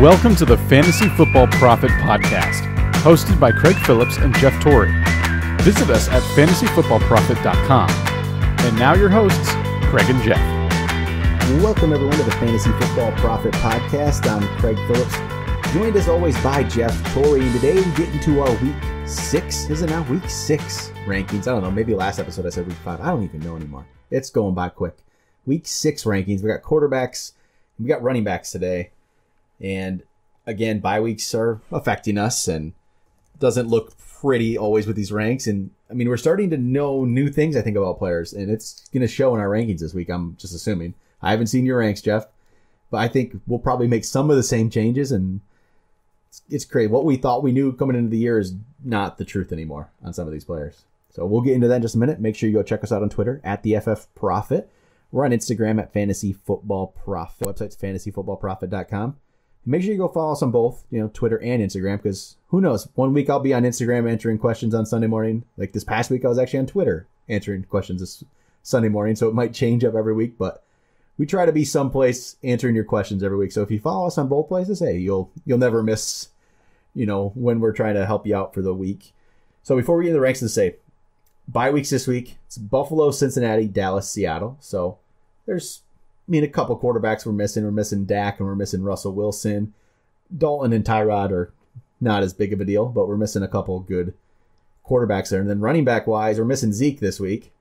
Welcome to the Fantasy Football Prophet Podcast, hosted by Craig Phillips and Jeff Torrey. Visit us at fantasyfootballprophet.com. And now your hosts, Craig and Jeff. Welcome everyone to the Fantasy Football Prophet Podcast. I'm Craig Phillips, joined as always by Jeff Torrey. And today we get into our week 6, is it now? Week 6 rankings. I don't know, maybe last episode I said week 5. I don't even know anymore. It's going by quick. Week 6 rankings. We got quarterbacks, we got running backs today. And again, bye weeks are affecting us and doesn't look pretty always with these ranks. And I mean, we're starting to know new things, I think, about players, and it's going to show in our rankings this week. I'm just assuming. I haven't seen your ranks, Jeff, but I think we'll probably make some of the same changes, and it's crazy. What we thought we knew coming into the year is not the truth anymore on some of these players. So we'll get into that in just a minute. Make sure you go check us out on Twitter at the FF Prophet. We're on Instagram at Fantasy Football Prophet. Website's fantasyfootballprophet.com. Make sure you go follow us on both, Twitter and Instagram, because who knows? One week I'll be on Instagram answering questions on Sunday morning. Like this past week, I was actually on Twitter answering questions this Sunday morning, so it might change up every week, but we try to be someplace answering your questions every week. So if you follow us on both places, hey, you'll never miss, when we're trying to help you out for the week. So before we get into the ranks, let's say bye weeks this week. It's Buffalo, Cincinnati, Dallas, Seattle. So there's a couple quarterbacks we're missing. We're missing Dak and we're missing Russell Wilson. Dalton and Tyrod are not as big of a deal, but we're missing a couple good quarterbacks there. And then running back wise, we're missing Zeke this week.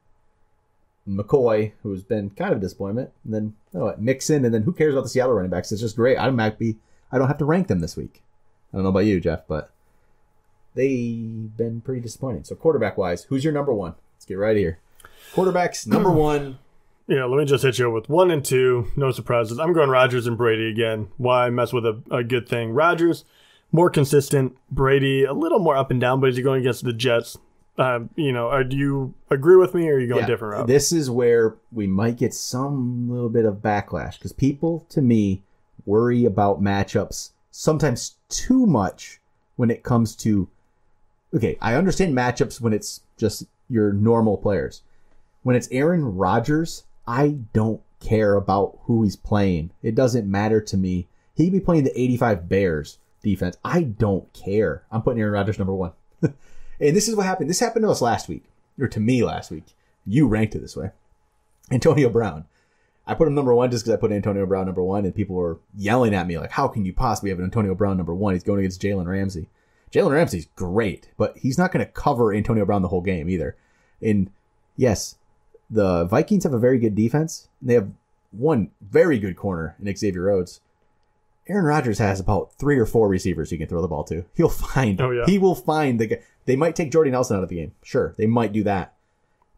McCoy, who's been kind of a disappointment. And then Mixon. And then who cares about the Seattle running backs? It's just great. I don't have to rank them this week. I don't know about you, Jeff, but they've been pretty disappointing. So quarterback wise, who's your number one? Let's get right here. Quarterbacks, number one. Yeah, let me just hit you with 1 and 2. No surprises. I'm going Rodgers and Brady again. Why mess with a good thing? Rodgers, more consistent. Brady, a little more up and down, but as you're going against the Jets, do you agree with me, or are you going a different route? This is where we might get some little bit of backlash, because people, to me, worry about matchups sometimes too much when it comes to, okay, I understand matchups when it's just your normal players. When it's Aaron Rodgers, I don't care about who he's playing. It doesn't matter to me. He could be playing the 85 Bears defense. I don't care. I'm putting Aaron Rodgers number 1. And this is what happened. This happened to us last week, or to me last week. You ranked it this way. Antonio Brown. I put him number 1 just because I put Antonio Brown number 1, and people were yelling at me like, how can you possibly have an Antonio Brown number 1? He's going against Jalen Ramsey. Jalen Ramsey's great, but he's not going to cover Antonio Brown the whole game either. And yes, the Vikings have a very good defense. They have one very good corner in Xavier Rhodes. Aaron Rodgers has about 3 or 4 receivers he can throw the ball to. He will find the guy. They might take Jordy Nelson out of the game. Sure, they might do that.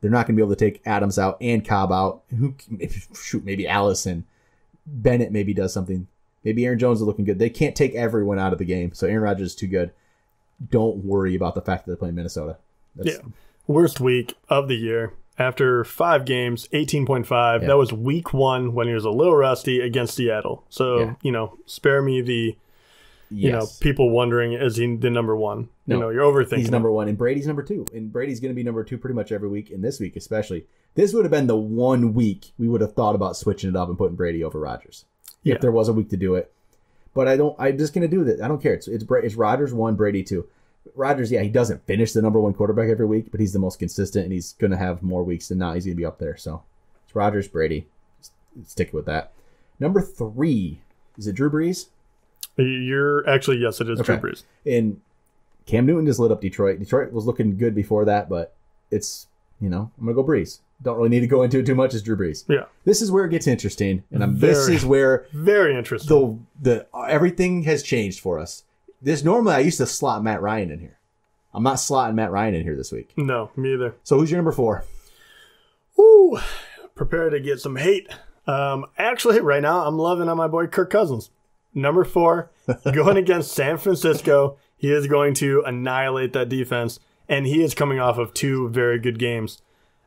They're not going to be able to take Adams out and Cobb out. Maybe Allison. Bennett maybe does something. Maybe Aaron Jones is looking good. They can't take everyone out of the game, so Aaron Rodgers is too good. Don't worry about the fact that they're playing Minnesota. Worst week of the year. After 5 games, 18.5. That was week 1 when he was a little rusty against Seattle. So, spare me the, people wondering, is he the number 1? No, you're overthinking. He's number 1, and Brady's number 2. And Brady's going to be number 2 pretty much every week, and this week especially. This would have been the one week we would have thought about switching it up and putting Brady over Rodgers. Yeah. If there was a week to do it. But I'm just going to do that. I don't care. It's Rodgers 1, Brady 2. Rodgers, he doesn't finish the number 1 quarterback every week, but he's the most consistent, and he's going to have more weeks than not. He's going to be up there. So it's Rodgers, Brady. Stick with that. Number 3, is it Drew Brees? Yes, it is okay. Drew Brees. And Cam Newton just lit up Detroit. Detroit was looking good before that, but it's, I'm going to go Brees. Don't really need to go into it too much. It's Drew Brees. Yeah. This is where it gets interesting, and this is where very interesting. The everything has changed for us. Normally I used to slot Matt Ryan in here. I'm not slotting Matt Ryan in here this week. No, me either. So who's your number 4? Ooh, prepare to get some hate. Actually, right now I'm loving on my boy Kirk Cousins. Number 4, going against San Francisco. He is going to annihilate that defense, and he is coming off of 2 very good games.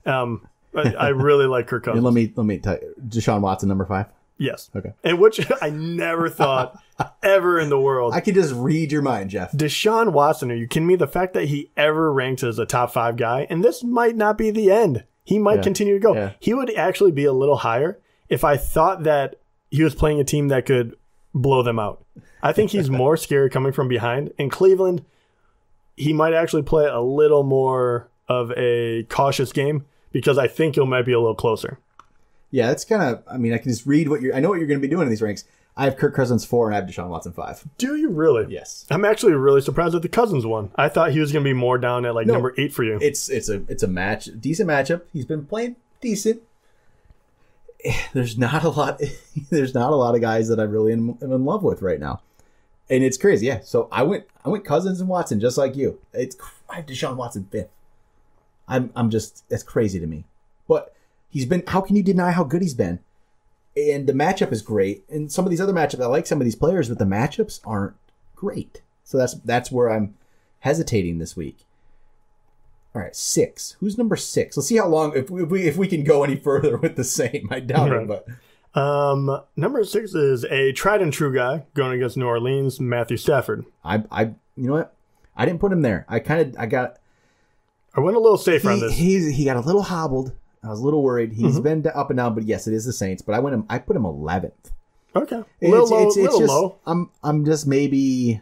I really like Kirk Cousins. And let me tell you, Deshaun Watson, number 5. Yes. Okay. And which I never thought ever in the world. I could just read your mind, Jeff. Deshaun Watson, are you kidding me? The fact that he ever ranked as a top 5 guy, and this might not be the end. He might continue to go. Yeah. He would actually be a little higher if I thought that he was playing a team that could blow them out. I think he's more scary coming from behind. In Cleveland, he might actually play a little more of a cautious game because I think it might be a little closer. Yeah, that's kind of, I mean, I can just read I know what you're going to be doing in these ranks. I have Kirk Cousins 4 and I have Deshaun Watson 5. Do you really? Yes. I'm actually really surprised at the Cousins one. I thought he was going to be more down at number 8 for you. It's a match, decent matchup. He's been playing decent. There's not a lot of guys that I really am in love with right now. And it's crazy. Yeah. So I went Cousins and Watson just like you. I have Deshaun Watson 5th. I'm just, that's crazy to me. But how can you deny how good he's been? And the matchup is great. And some of these other matchups, I like some of these players, but the matchups aren't great. So that's where I'm hesitating this week. All right, 6. Who's number 6? Let's see how long, if we can go any further with the same. I doubt it, but number 6 is a tried and true guy going against New Orleans, Matthew Stafford. I you know what? I didn't put him there. I went a little safer on this. He got a little hobbled. I was a little worried. He's been up and down, but yes, it is the Saints. But I put him 11th. Okay, a little low. I'm just maybe,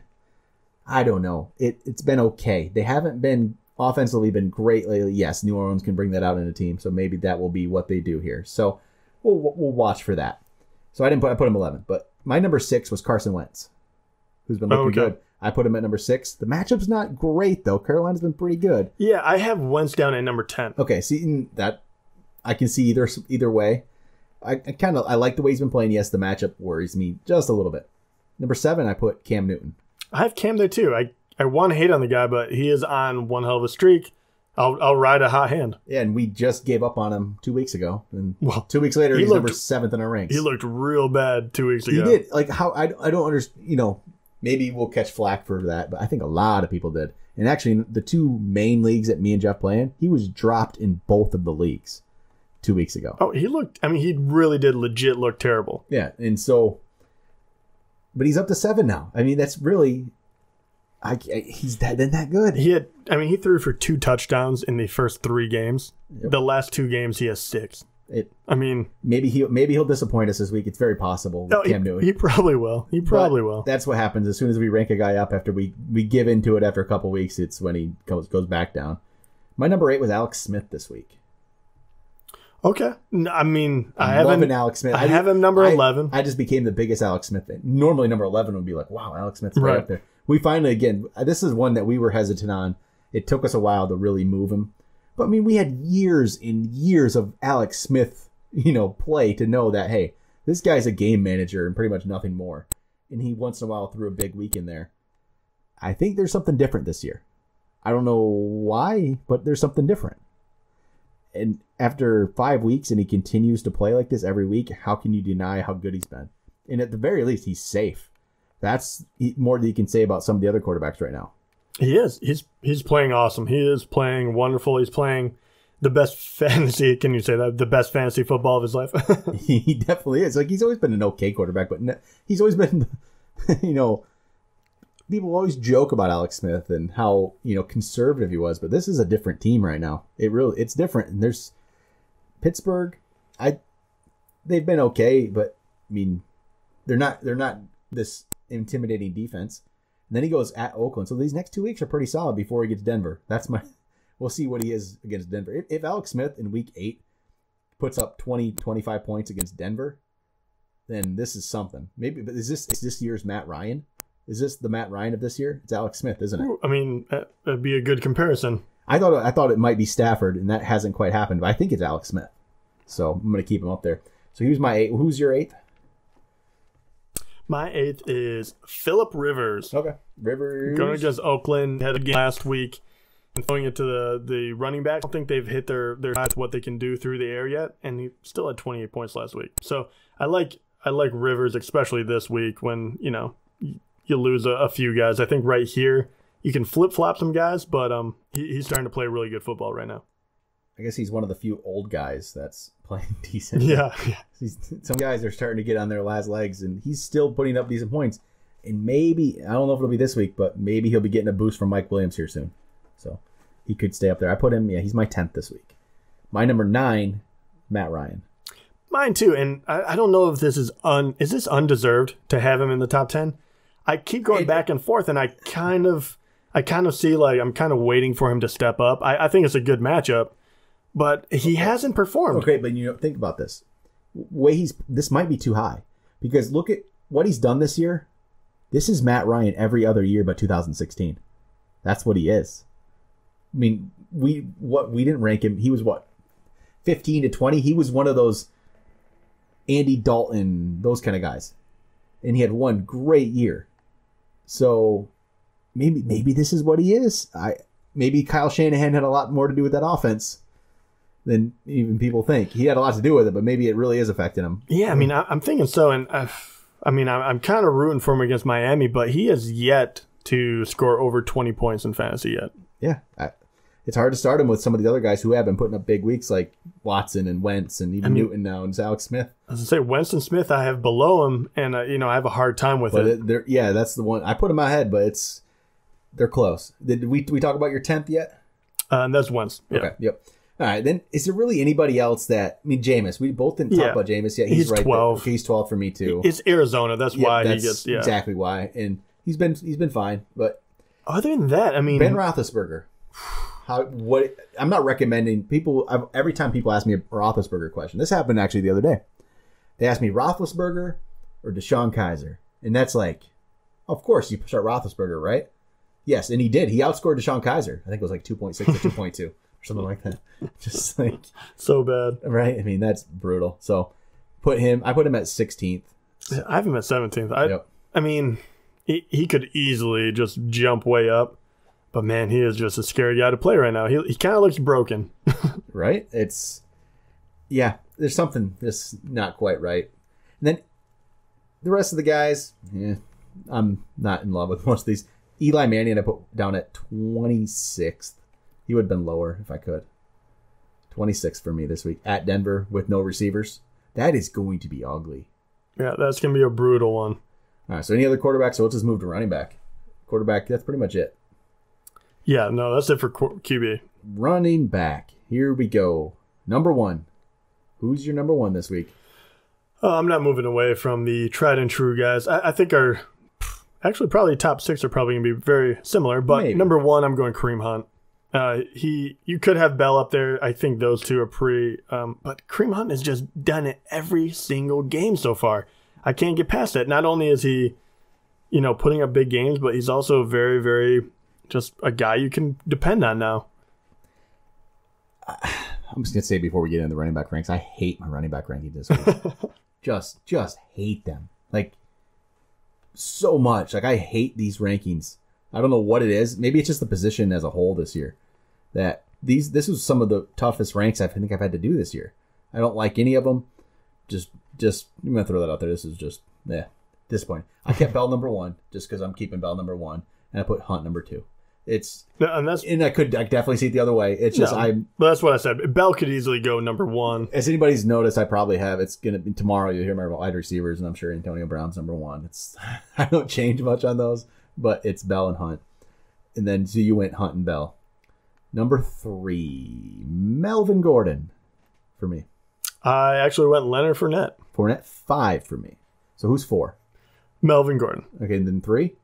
I don't know. It's been okay. They haven't been offensively been great lately. Yes, New Orleans can bring that out in a team, so maybe that will be what they do here. So we'll watch for that. So I put him 11th, but my number 6 was Carson Wentz, who's been looking good. I put him at number 6. The matchup's not great though. Carolina's been pretty good. Yeah, I have Wentz down at number 10. Okay, see that. I can see either way. I like the way he's been playing. Yes, the matchup worries me just a little bit. Number 7, I put Cam Newton. I have Cam there too. I want to hate on the guy, but he is on one hell of a streak. I'll ride a hot hand. Yeah, and we just gave up on him 2 weeks ago, and 2 weeks later he's number 7th in our ranks. He looked real bad 2 weeks ago. He did. Like how I don't understand. Maybe we'll catch flack for that, but I think a lot of people did. And actually, the 2 main leagues that me and Jeff play in, he was dropped in both of the leagues 2 weeks ago. Oh, he really did legit look terrible. Yeah, and so, but he's up to 7 now. I mean, that's really, he's been that good. He threw for 2 touchdowns in the first 3 games. Yep. The last 2 games, he has 6. Maybe he'll disappoint us this week. It's very possible. Cam Newton. He probably will. Will. That's what happens as soon as we rank a guy up after we give into it after a couple weeks. It's when he goes back down. My number 8 was Alex Smith this week. Okay. I'm loving Alex Smith. I have him number 11. I just became the biggest Alex Smith fan. Normally number 11 would be like, wow, Alex Smith's right up there. We finally, again, this is one that we were hesitant on. It took us a while to really move him. But, we had years and years of Alex Smith, play to know that, hey, this guy's a game manager and pretty much nothing more. And he once in a while threw a big week in there. I think there's something different this year. I don't know why, but there's something different. And after 5 weeks and he continues to play like this every week, how can you deny how good he's been? And at the very least, he's safe. That's more than you can say about some of the other quarterbacks right now. He is. He's playing awesome. He is playing wonderful. He's playing the best fantasy. Can you say that? The best fantasy football of his life. He definitely is. Like, he's always been an okay quarterback, but he's always been, people always joke about Alex Smith and how, conservative he was, but this is a different team right now. It's different. And there's Pittsburgh. They've been okay, but they're not this intimidating defense. And then he goes at Oakland. So these next 2 weeks are pretty solid before he gets Denver. We'll see what he is against Denver. If Alex Smith in week 8 puts up 20, 25 points against Denver, then this is something. Maybe, but is this year's Matt Ryan? Is this the Matt Ryan of this year? It's Alex Smith, isn't it? That'd be a good comparison. I thought it might be Stafford, and that hasn't quite happened, but I think it's Alex Smith. So I'm going to keep him up there. So he was my 8. Who's your 8th? My 8th is Phillip Rivers. Okay. Rivers. Going against Oakland. Had a game last week. And throwing it to the running back. I don't think they've hit their what they can do through the air yet. And he still had 28 points last week. So I like Rivers, especially this week when, you lose a few guys. I think right here you can flip-flop some guys, but he's starting to play really good football right now. I guess he's one of the few old guys that's playing decent. Yeah. Some guys are starting to get on their last legs, and he's still putting up decent points. And maybe, I don't know if it'll be this week, but maybe he'll be getting a boost from Mike Williams here soon. So he could stay up there. I put him, he's my 10th this week. My number 9, Matt Ryan. Mine too, and I don't know if this is this undeserved to have him in the top 10. I keep going back and forth, and I kind of see like I'm kind of waiting for him to step up. I think it's a good matchup, but he hasn't performed. Okay, but think about this. This might be too high because look at what he's done this year. This is Matt Ryan every other year but 2016. That's what he is. I mean, we didn't rank him. He was 15 to 20. He was one of those Andy Dalton, those kind of guys, and he had one great year. So maybe this is what he is. Maybe Kyle Shanahan had a lot more to do with that offense than even people think. He had a lot to do with it, but maybe it really is affecting him. Yeah, I mean, I'm thinking so, and I'm kind of rooting for him against Miami, but he has yet to score over 20 points in fantasy yet. Yeah, it's hard to start him with some of the other guys who have been putting up big weeks like Watson and Wentz and even Newton now and Alex Smith. I was going to say, Winston Smith I have below him, and I have a hard time with it. That's the one. I put him ahead, but they're close. Did we talk about your 10th yet? That's Wentz. Yeah. Okay, yep. All right, then is there really anybody else that... I mean, Jameis. We both didn't talk about Jameis yet. He's right 12. He's 12 for me, too. It's Arizona. That's why he gets... Yeah. Exactly why. And he's been fine, but... Other than that, I mean... Ben Roethlisberger. I'm not recommending people... Every time people ask me a Roethlisberger question, this happened actually the other day. They asked me Roethlisberger or DeShone Kizer. And that's like, of course you start Roethlisberger, right? Yes, and he did. He outscored DeShone Kizer. I think it was like 2.6 to 2.2 or something like that. Just like... So bad. Right? I mean, that's brutal. So I put him at 16th. I have him at 17th. I mean, he could easily just jump way up. But, man, he is just a scary guy to play right now. He kind of looks broken. Right? Yeah, there's something that's not quite right. And then the rest of the guys, I'm not in love with most of these. Eli Manning I put down at 26th. He would have been lower if I could. 26th for me this week at Denver with no receivers. That is going to be ugly. Yeah, that's going to be a brutal one. All right, so any other quarterbacks? So let's just move to running back. Quarterback, that's pretty much it. Yeah, no, that's it for QB. Running back. Here we go. Number one. Who's your number one this week? I'm not moving away from the tried and true guys. I think actually probably top 6 are probably going to be very similar. But Maybe. Number 1, I'm going Kareem Hunt. You could have Bell up there. I think those two are pretty. But Kareem Hunt has just done it every single game so far. I can't get past that. Not only is he, putting up big games, but he's also very, very just a guy you can depend on now. I'm just going to say before we get into the running back ranks, I hate my running back ranking this week. just hate them. Like, so much. Like, I hate these rankings. I don't know what it is. Maybe it's just the position as a whole this year. That this was some of the toughest ranks I think I've had to do this year. I don't like any of them. Just I'm going to throw that out there. This is just, disappointing. I kept Bell number 1 just because I'm keeping Bell number 1. And I put Hunt number 2. And I could definitely see it the other way. It's just But that's what I said. Bell could easily go number 1. As anybody's noticed, I probably have. It's gonna be tomorrow. You'll hear my wide receivers, and I'm sure Antonio Brown's number 1. I don't change much on those, but it's Bell and Hunt. And then so you went Hunt and Bell. Number 3, Melvin Gordon, for me. I actually went Leonard Fournette. Fournette 5 for me. So who's 4? Melvin Gordon. Okay, and then 3.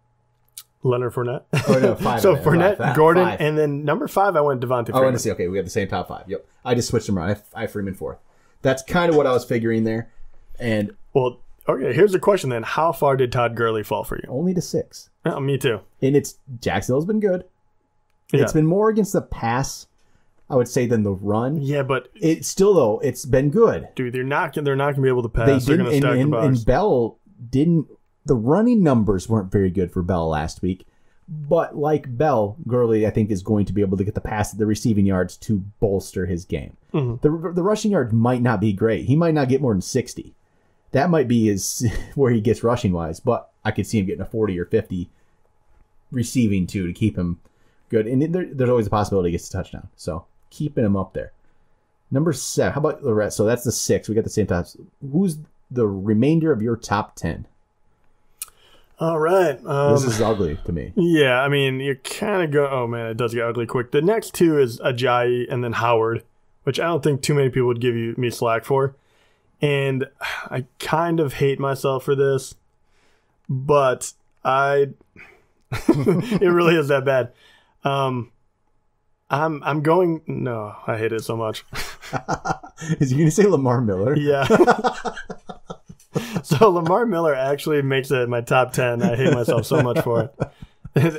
Leonard Fournette. Oh, no, 5. So Fournette, 5. Gordon, 5. and then number 5, I went Devontae Freeman. I want to see. Okay, we have the same top 5. Yep. I just switched them around. I have Freeman 4th. That's kind of what I was figuring there. And well, okay, here's the question then. How far did Todd Gurley fall for you? Only to 6. Yeah, me too. And Jacksonville's been good. Yeah. It's been more against the pass, I would say, than the run. Yeah, but it's still, though, it's been good. Dude, they're not going to be able to pass. They're going to stack the box. And Bell didn't. The running numbers weren't very good for Bell last week. But like Bell, Gurley, I think, is going to be able to get the receiving yards to bolster his game. Mm-hmm. The rushing yards might not be great. He might not get more than 60. That might be where he gets rushing wise. But I could see him getting a 40 or 50 receiving too to keep him good. And there's always a possibility he gets a touchdown. So keeping him up there. Number 7. How about the rest? So that's the 6. We got the same types. Who's the remainder of your top 10? All right. This is ugly to me. Yeah, I mean, you kind of go, oh man, it does get ugly quick. The next 2 is Ajayi and then Howard, which I don't think too many people would give me slack for. And I kind of hate myself for this, but it really is that bad. I'm going. No, I hate it so much. Is he going to say Lamar Miller? Yeah. So Lamar Miller actually makes it my top 10. I hate myself so much for it.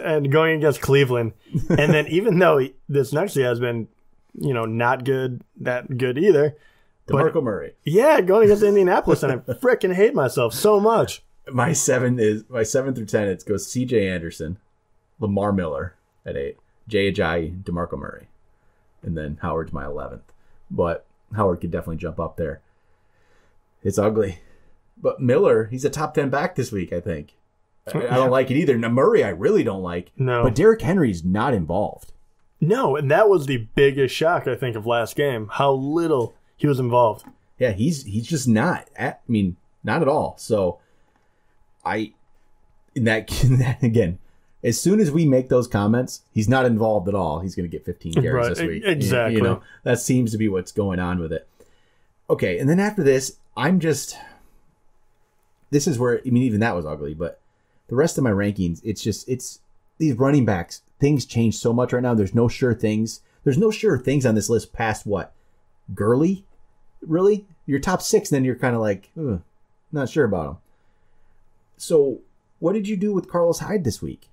And going against Cleveland, and then even though this next year has been, not that good either. DeMarco Murray. Yeah, going against Indianapolis, and I freaking hate myself so much. My 7 through 10. It goes C.J. Anderson, Lamar Miller at 8, Jay Ajayi, DeMarco Murray, and then Howard's my 11th. But Howard could definitely jump up there. It's ugly, but Miller, he's a top 10 back this week. I think. I don't like it either. Now Murray, I really don't like. No, but Derrick Henry's not involved. No, and that was the biggest shock I think of last game. How little he was involved. Yeah, he's just not. Not at all. So, in that again, as soon as we make those comments, he's not involved at all. He's going to get 15 carries this week. Exactly. That seems to be what's going on with it. Okay, and then after this, this is where, even that was ugly, but the rest of my rankings, it's these running backs, things change so much right now. There's no sure things. There's no sure things on this list past what? Gurley? Really? Your top 6, then you're kind of like, not sure about him. So, what did you do with Carlos Hyde this week?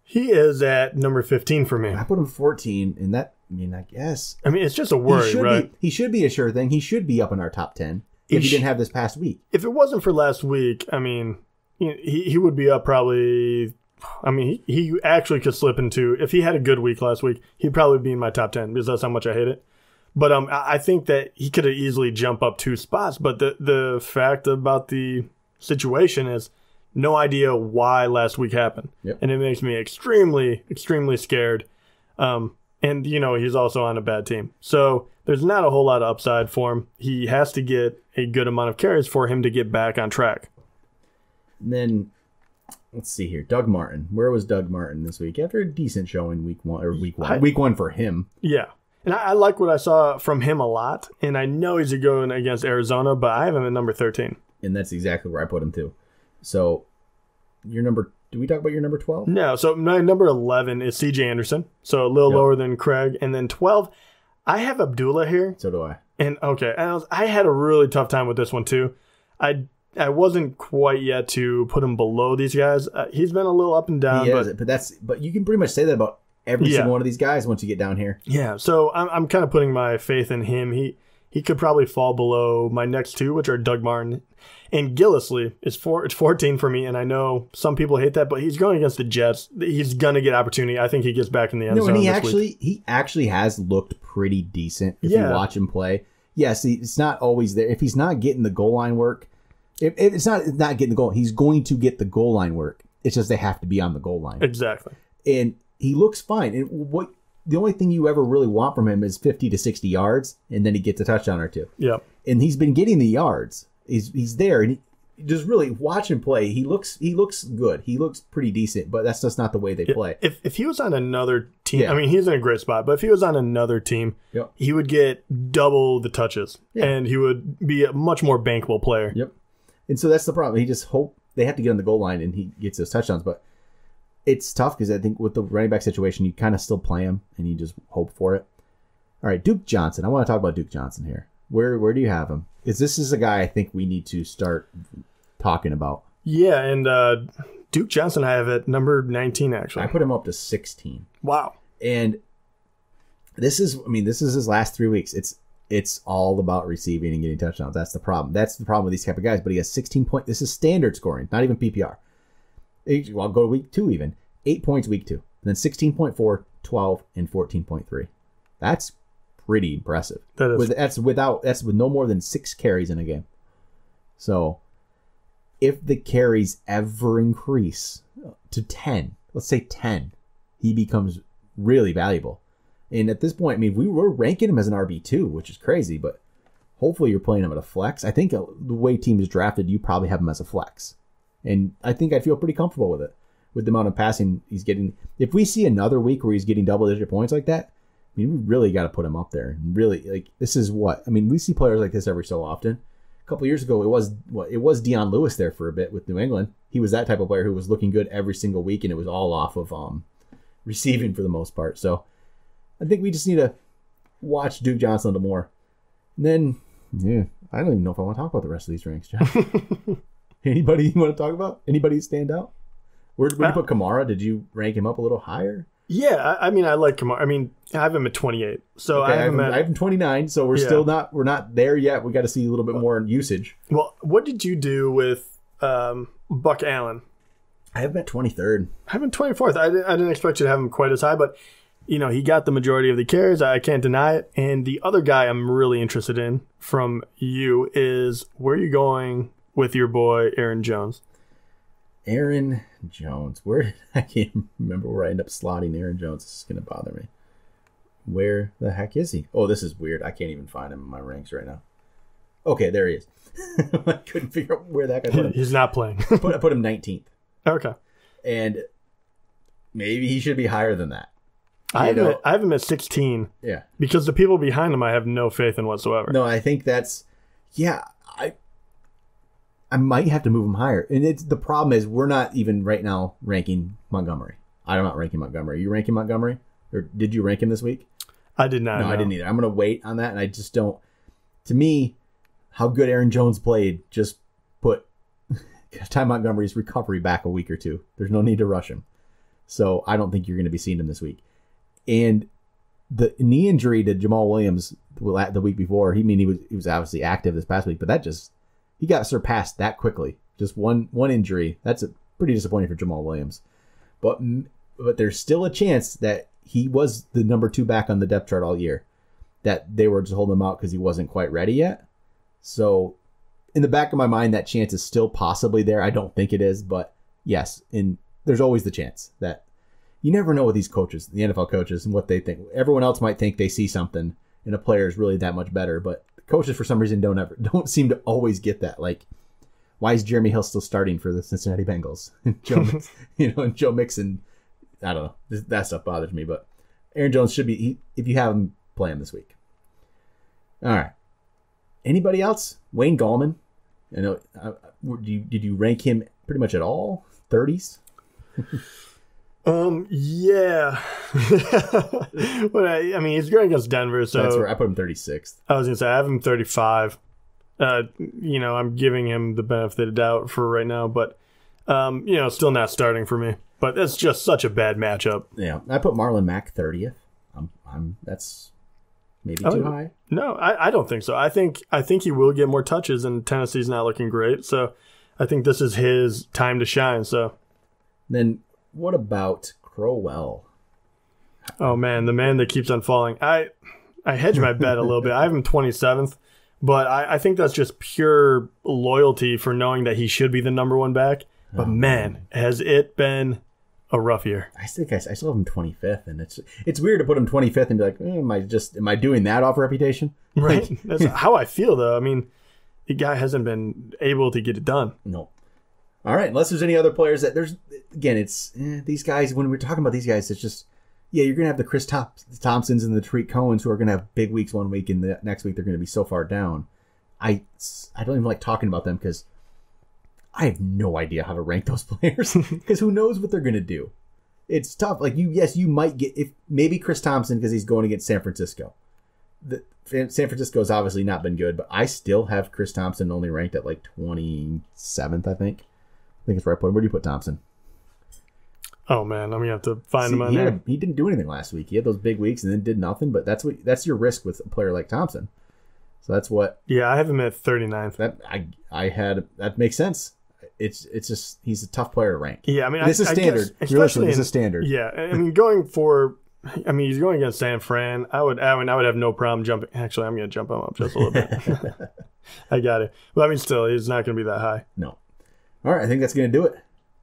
He is at number 15 for me. I put him 14, and that, I guess. It's just a worry, right? He should be a sure thing. He should be up in our top 10 if he didn't have this past week. If it wasn't for last week, he would be up probably. He actually could slip into, if he had a good week last week, he'd probably be in my top 10 because that's how much I hate it. But I think that he could have easily jumped up 2 spots. But the fact about the situation is no idea why last week happened. Yep. And it makes me extremely, extremely scared. And, he's also on a bad team. So there's not a whole lot of upside for him. He has to get a good amount of carries for him to get back on track. And then, let's see here. Doug Martin. Where was Doug Martin this week? After a decent showing week one for him. Yeah. And I like what I saw from him a lot. And I know he's going against Arizona, but I have him at number 13. And that's exactly where I put him too. So, do we talk about your number 12? No. So, my number 11 is C.J. Anderson. So, a little lower than Craig. And then 12, I have Abdullah here. So do I. And, okay. And I had a really tough time with this one too. I wasn't quite yet to put him below these guys. He's been a little up and down. But you can pretty much say that about every single one of these guys once you get down here. Yeah, so I'm kind of putting my faith in him. He could probably fall below my next 2, which are Doug Martin and Gillislee. It's 14 for me, and I know some people hate that, but he's going against the Jets. He's gonna get opportunity. I think he gets back in the end zone. And he actually has looked pretty decent if you watch him play. Yes, it's not always there. If he's not getting the goal line work, if it's not getting the goal, he's going to get the goal line work. It's just they have to be on the goal line. Exactly. And he looks fine. And the only thing you ever really want from him is 50 to 60 yards, and then he gets a touchdown or 2. Yep. And he's been getting the yards. He's there, and he just really watch him play. He looks good. He looks pretty decent, but that's just not the way they play. If he was on another team, he's in a great spot. But if he was on another team, he would get double the touches, and he would be a much more bankable player. Yep. And so that's the problem. He just they have to get on the goal line, and he gets those touchdowns, but. It's tough because I think with the running back situation, you kind of still play him and you just hope for it. All right, Duke Johnson. I want to talk about Duke Johnson here. Where do you have him? This is a guy I think we need to start talking about. Yeah, and Duke Johnson I have at number 19, actually. I put him up to 16. Wow. And this is his last 3 weeks. It's all about receiving and getting touchdowns. That's the problem. That's the problem with these type of guys. But he has 16 points. This is standard scoring, not even PPR. I'll go to week 2 even. 8 points week 2. And then 16.4, 12, and 14.3. That's pretty impressive. That is. That's with no more than 6 carries in a game. So if the carries ever increase to 10, let's say 10, he becomes really valuable. And at this point, we're ranking him as an RB2, which is crazy, but hopefully you're playing him at a flex. I think the way teams drafted, you probably have him as a flex. And I think I feel pretty comfortable with it, with the amount of passing he's getting. If we see another week where he's getting double-digit points like that, we really got to put him up there. And really, this is what we see players like this every so often. couple years ago, it was Deion Lewis there for a bit with New England. He was that type of player who was looking good every single week, and it was all off of receiving for the most part. So I think we just need to watch Duke Johnson a little more. And then, yeah, I don't even know if I want to talk about the rest of these ranks, Jeff. Anybody you want to talk about? Anybody stand out? Where did you put Kamara? Did you rank him up a little higher? Yeah, I mean, I like Kamara. I mean, I have him at 28. So okay, I have him 29, so we're not there yet. We got to see a little bit more usage. Well, what did you do with Buck Allen? I have him at 23rd. I have him 24th. I didn't expect you to have him quite as high, but he got the majority of the carries. I can't deny it. And the other guy I'm really interested in from you is where are you going with your boy Aaron Jones? Aaron Jones. I can't remember where I end up slotting Aaron Jones. This is going to bother me. Where the heck is he? Oh, this is weird. I can't even find him in my ranks right now. Okay, there he is. I couldn't figure out where that guy put him. He's not playing. I put him 19th. Okay. And maybe he should be higher than that. I have him at 16. Yeah. Because the people behind him I have no faith in whatsoever. No, I think that's... Yeah, I might have to move him higher. And the problem is we're not even right now ranking Montgomery. I'm not ranking Montgomery. Are you ranking Montgomery? Or did you rank him this week? I did not. No, I didn't either. I'm going to wait on that, and I just don't... To me, how good Aaron Jones played just put Ty Montgomery's recovery back a week or two. There's no need to rush him. So I don't think you're going to be seeing him this week. And the knee injury to Jamal Williams the week before, he was obviously active this past week, but he got surpassed that quickly. Just one injury. That's pretty disappointing for Jamal Williams. But there's still a chance that he was the number 2 back on the depth chart all year, that they were just holding him out because he wasn't quite ready yet. So in the back of my mind, that chance is still possibly there. I don't think it is, but yes, there's always the chance that you never know with these coaches, the NFL coaches, and what they think. Everyone else might think they see something and a player is really that much better, but coaches for some reason don't seem to always get that. Like, why is Jeremy Hill still starting for the Cincinnati Bengals? and Joe Mixon, I don't know. That stuff bothers me, but Aaron Jones should be, if you have him, play him this week. All right. Anybody else? Wayne Gallman. I know. Did you rank him pretty much at all? 30s? Yeah. But I mean, he's going against Denver, so that's where I put him 36th. I was gonna say I have him 35. I'm giving him the benefit of the doubt for right now, but still not starting for me. But it's just such a bad matchup. Yeah, I put Marlon Mack 30th. That's maybe too high. No, I don't think so. I think he will get more touches, and Tennessee's not looking great. So I think this is his time to shine. So then. What about Crowell? Oh, man, the man that keeps on falling. I hedge my bet a little bit. I have him 27th, but I think that's just pure loyalty for knowing that he should be the number 1 back. But, man, has it been a rough year. I still have him 25th, and it's weird to put him 25th and be like, am I doing that off reputation? Right. That's how I feel, though. I mean, the guy hasn't been able to get it done. No. All right, unless there's any other players that it's these guys, when we're talking about these guys, it's just, you're going to have the Chris Thompsons and the Tariq Cohens who are going to have big weeks one week, and the next week they're going to be so far down. I don't even like talking about them because I have no idea how to rank those players because who knows what they're going to do. It's tough. Like you might get, if maybe Chris Thompson because he's going against San Francisco. San Francisco's obviously not been good, but I still have Chris Thompson only ranked at like 27th, I think. I think it's where I put him. Where do you put Thompson? Oh man, I'm gonna have to find him on there. He didn't do anything last week. He had those big weeks and then did nothing. But that's your risk with a player like Thompson. So that's what. Yeah, I have him at 39th. That makes sense. It's just he's a tough player to rank. Yeah, I mean this is standard. Realistically, this is standard. Yeah, I mean he's going against San Fran. I would have no problem jumping. Actually, I'm gonna jump him up just a little bit. I got it. But I mean, still, he's not gonna be that high. No. All right, I think that's going to do it.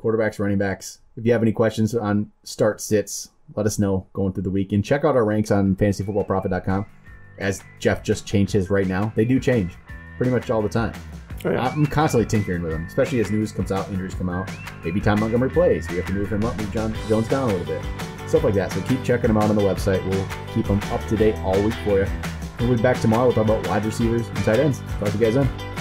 Quarterbacks, running backs. If you have any questions on start sits, let us know going through the week. And check out our ranks on fantasyfootballprofit.com. As Jeff just changed his right now. They do change pretty much all the time. Oh, yeah. I'm constantly tinkering with them, especially as news comes out, injuries come out. Maybe Ty Montgomery plays. We have to move him up, move Jones down a little bit. Stuff like that. So keep checking them out on the website. We'll keep them up to date all week for you. We'll be back tomorrow. We'll talk about wide receivers and tight ends. Talk to you guys then.